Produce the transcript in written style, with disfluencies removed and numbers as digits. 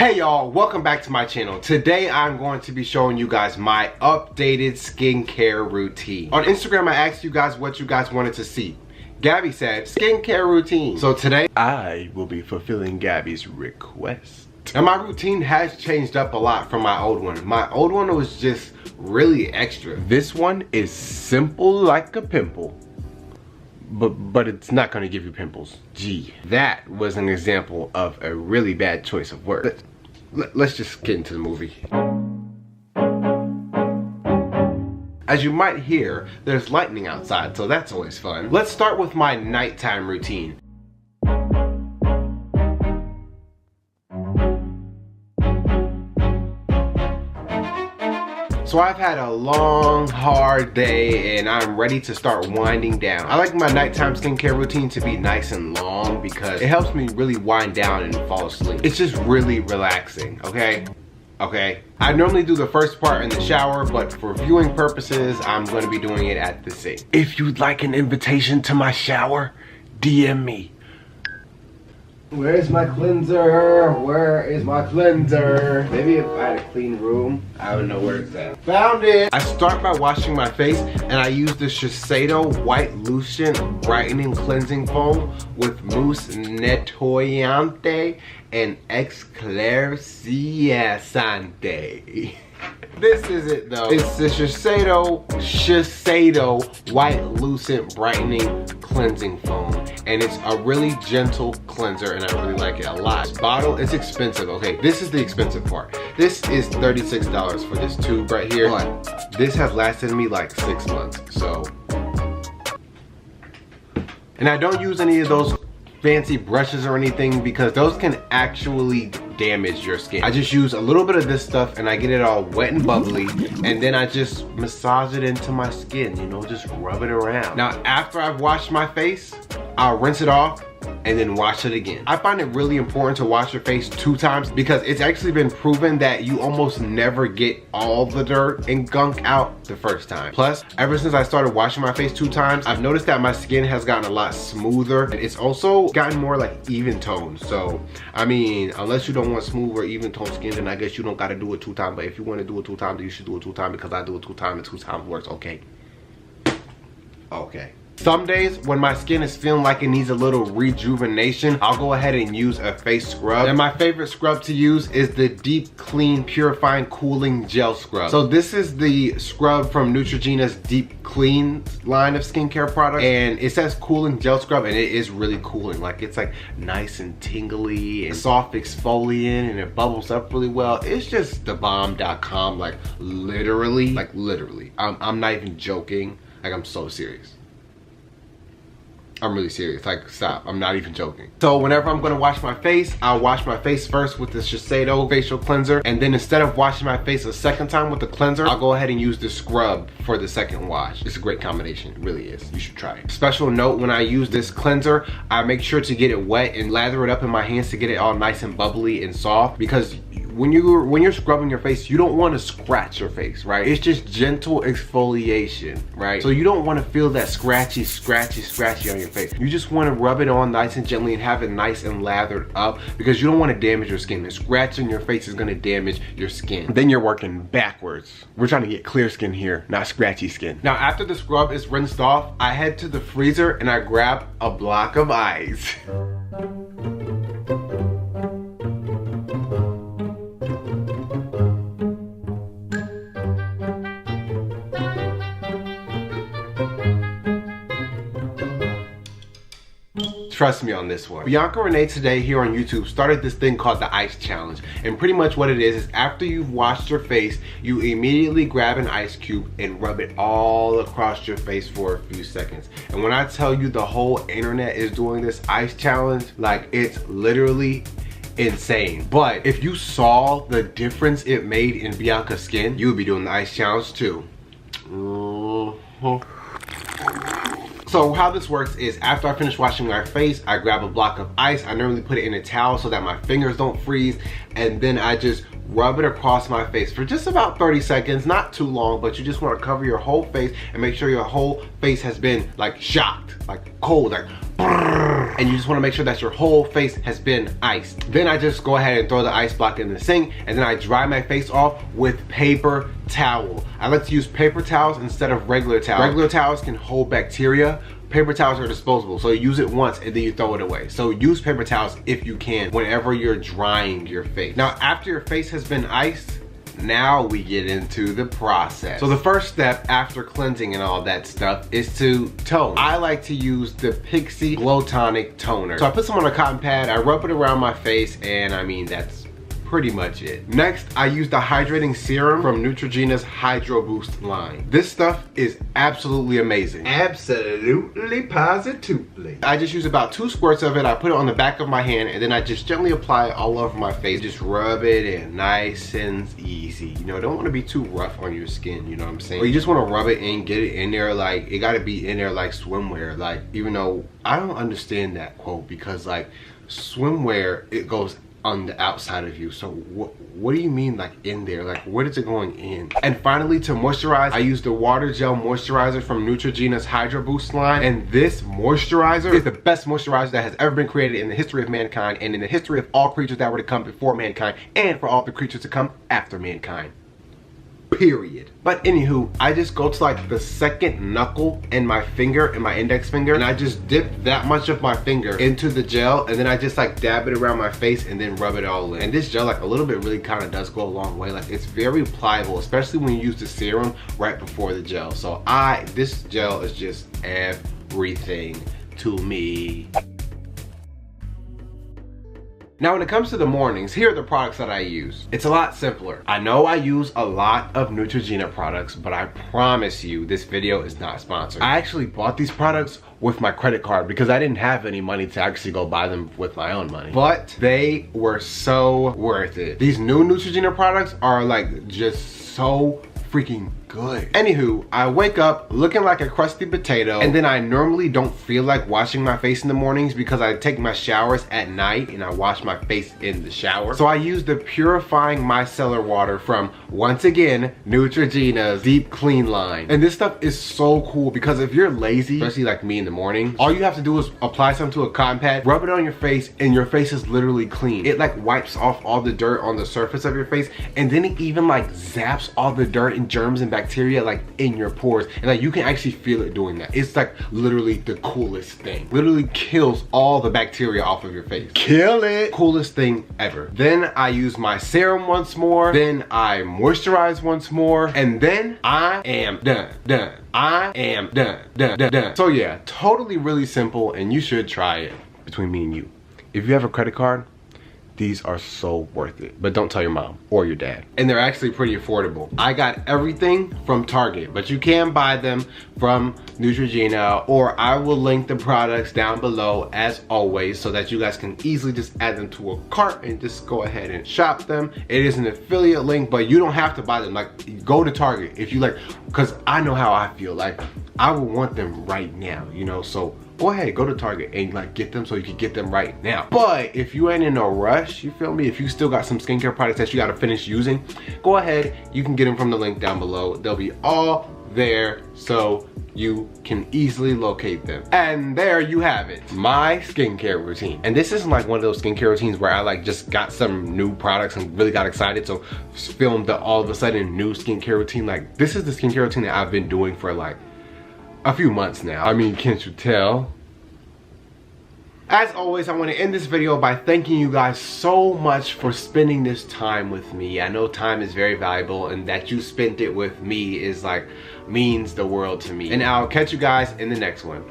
Hey y'all, welcome back to my channel. Today I'm going to be showing you guys my updated skincare routine. On Instagram I asked you guys what you guys wanted to see. Gabby said skincare routine. So today I will be fulfilling Gabby's request. Now my routine has changed up a lot from my old one. My old one was just really extra. This one is simple like a pimple. But it's not gonna give you pimples. Gee, that was an example of a really bad choice of words. Let's just get into the movie. As you might hear, there's lightning outside, so that's always fun. Let's start with my nighttime routine. So I've had a long, hard day and I'm ready to start winding down. I like my nighttime skincare routine to be nice and long because it helps me really wind down and fall asleep. It's just really relaxing, okay? I normally do the first part in the shower, but for viewing purposes, I'm gonna be doing it at the sink. If you'd like an invitation to my shower, DM me. Where's my cleanser? Where is my cleanser? Maybe if I had a clean room, I would know where it's at. Found it! I start by washing my face and I use the Shiseido White Lucian Brightening Cleansing Foam with Mousse Nettoyante and Exclaircissante. This is it though. It's the Shiseido White Lucent Brightening Cleansing Foam. And it's a really gentle cleanser and I really like it a lot. This bottle is expensive, okay? This is the expensive part. This is $36 for this tube right here. But this has lasted me like 6 months, so. And I don't use any of those fancy brushes or anything because those can actually damage your skin. I just use a little bit of this stuff and I get it all wet and bubbly and then I just massage it into my skin, you know, just rub it around. Now after I've washed my face, I'll rinse it off and then wash it again. I find it really important to wash your face 2 times because it's actually been proven that you almost never get all the dirt and gunk out the first time. Plus, ever since I started washing my face 2 times, I've noticed that my skin has gotten a lot smoother and it's also gotten more like even toned. So, I mean, unless you don't want smooth or even toned skin, then I guess you don't gotta do it 2 times. But if you wanna do it 2 times, you should do it 2 times because I do it 2 times and 2 times works, okay? Okay. Some days when my skin is feeling like it needs a little rejuvenation, I'll go ahead and use a face scrub. And my favorite scrub to use is the Deep Clean Purifying Cooling Gel Scrub. So this is the scrub from Neutrogena's Deep Clean line of skincare products. And it says cooling gel scrub and it is really cooling. Like it's like nice and tingly and soft exfoliant and it bubbles up really well. It's just thebomb.com, like literally. I'm not even joking. Like I'm so serious. I'm really serious, like stop, I'm not even joking. So whenever I'm gonna wash my face, I'll wash my face first with the Shiseido facial cleanser, and then instead of washing my face a second time with the cleanser, I'll go ahead and use the scrub for the second wash. It's a great combination, it really is, you should try it. Special note, when I use this cleanser, I make sure to get it wet and lather it up in my hands to get it all nice and bubbly and soft, because when you're scrubbing your face, you don't want to scratch your face, right? It's just gentle exfoliation, right? So you don't want to feel that scratchy on your face. You just want to rub it on nice and gently and have it nice and lathered up because you don't want to damage your skin. And scratching your face is going to damage your skin. Then you're working backwards. We're trying to get clear skin here, not scratchy skin. Now after the scrub is rinsed off, I head to the freezer and I grab a block of ice. Trust me on this one. Bianca Renee today here on YouTube started this thing called the Ice Challenge. And pretty much what it is after you've washed your face, you immediately grab an ice cube and rub it all across your face for a few seconds. And when I tell you the whole internet is doing this ice challenge, like it's literally insane. But if you saw the difference it made in Bianca's skin, you would be doing the ice challenge too. So how this works is after I finish washing my face, I grab a block of ice. I normally put it in a towel so that my fingers don't freeze. And then I just rub it across my face for just about 30 seconds, not too long, but you just want to cover your whole face and make sure your whole face has been like shocked, like cold, like brrr. and you just want to make sure that your whole face has been iced. Then I just go ahead and throw the ice block in the sink, and then I dry my face off with paper towel. I like to use paper towels instead of regular towels. Regular towels can hold bacteria. Paper towels are disposable, so you use it once and then you throw it away. So use paper towels if you can whenever you're drying your face. Now, after your face has been iced, now we get into the process. So the first step after cleansing and all that stuff is to tone. I like to use the Pixi Glow Tonic Toner. So I put some on a cotton pad, I rub it around my face, and I mean, that's pretty much it. Next, I use the hydrating serum from Neutrogena's Hydro Boost line. This stuff is absolutely amazing. Absolutely, positively. I just use about 2 squirts of it. I put it on the back of my hand, and then I just gently apply it all over my face. Just rub it in nice and easy. You know, don't want to be too rough on your skin, you know what I'm saying? Or you just want to rub it in, get it in there, like, it got to be in there like swimwear. Like, even though I don't understand that quote, because like swimwear, it goes on the outside of you. So what do you mean like in there? Like, where is it going in? And finally, to moisturize, I use the water gel moisturizer from Neutrogena's Hydro Boost line. And this moisturizer is the best moisturizer that has ever been created in the history of mankind, and in the history of all creatures that were to come before mankind, and for all the creatures to come after mankind. Period. But anywho, I just go to like the second knuckle in my finger, in my index finger, and I just dip that much of my finger into the gel, and then I just like dab it around my face and then rub it all in. And this gel, like a little bit, really kind of does go a long way. Like, it's very pliable, especially when you use the serum right before the gel. So this gel is just everything to me. Now, when it comes to the mornings, here are the products that I use. It's a lot simpler. I know I use a lot of Neutrogena products, but I promise you this video is not sponsored. I actually bought these products with my credit card because I didn't have any money to actually go buy them with my own money. But they were so worth it. These new Neutrogena products are like just so freaking good. Anywho, I wake up looking like a crusty potato, and then I normally don't feel like washing my face in the mornings because I take my showers at night and I wash my face in the shower. So I use the purifying micellar water from, once again, Neutrogena's Deep Clean line. And this stuff is so cool because if you're lazy, especially like me in the morning, all you have to do is apply some to a cotton pad, rub it on your face, and your face is literally clean. It like wipes off all the dirt on the surface of your face, and then it even like zaps all the dirt and germs and bacteria like in your pores, and like you can actually feel it doing that. It's like literally the coolest thing. Literally kills all the bacteria off of your face. Kill it. Coolest thing ever. Then I use my serum once more, then I moisturize once more, and then I am done. I am done. So yeah, totally really simple, and you should try it. Between me and you, if you have a credit card, these are so worth it. But don't tell your mom or your dad. And they're actually pretty affordable. I got everything from Target, but you can buy them from Neutrogena, or I will link the products down below as always, so that you guys can easily just add them to a cart and just go ahead and shop them. It is an affiliate link, but you don't have to buy them. Like, go to Target if you like, because I know how I feel. Like, I would want them right now, you know? So go ahead, go to Target and like get them so you can get them right now. But if you ain't in a rush, you feel me? If you still got some skincare products that you gotta finish using, go ahead, you can get them from the link down below. They'll be all there so you can easily locate them. And there you have it, my skincare routine. And this isn't like one of those skincare routines where I like just got some new products and really got excited, so filmed the all of a sudden new skincare routine. Like, this is the skincare routine that I've been doing for like a few months now. I mean, can't you tell? As always, I want to end this video by thanking you guys so much for spending this time with me. I know time is very valuable, and that you spent it with me is like, means the world to me. And I'll catch you guys in the next one.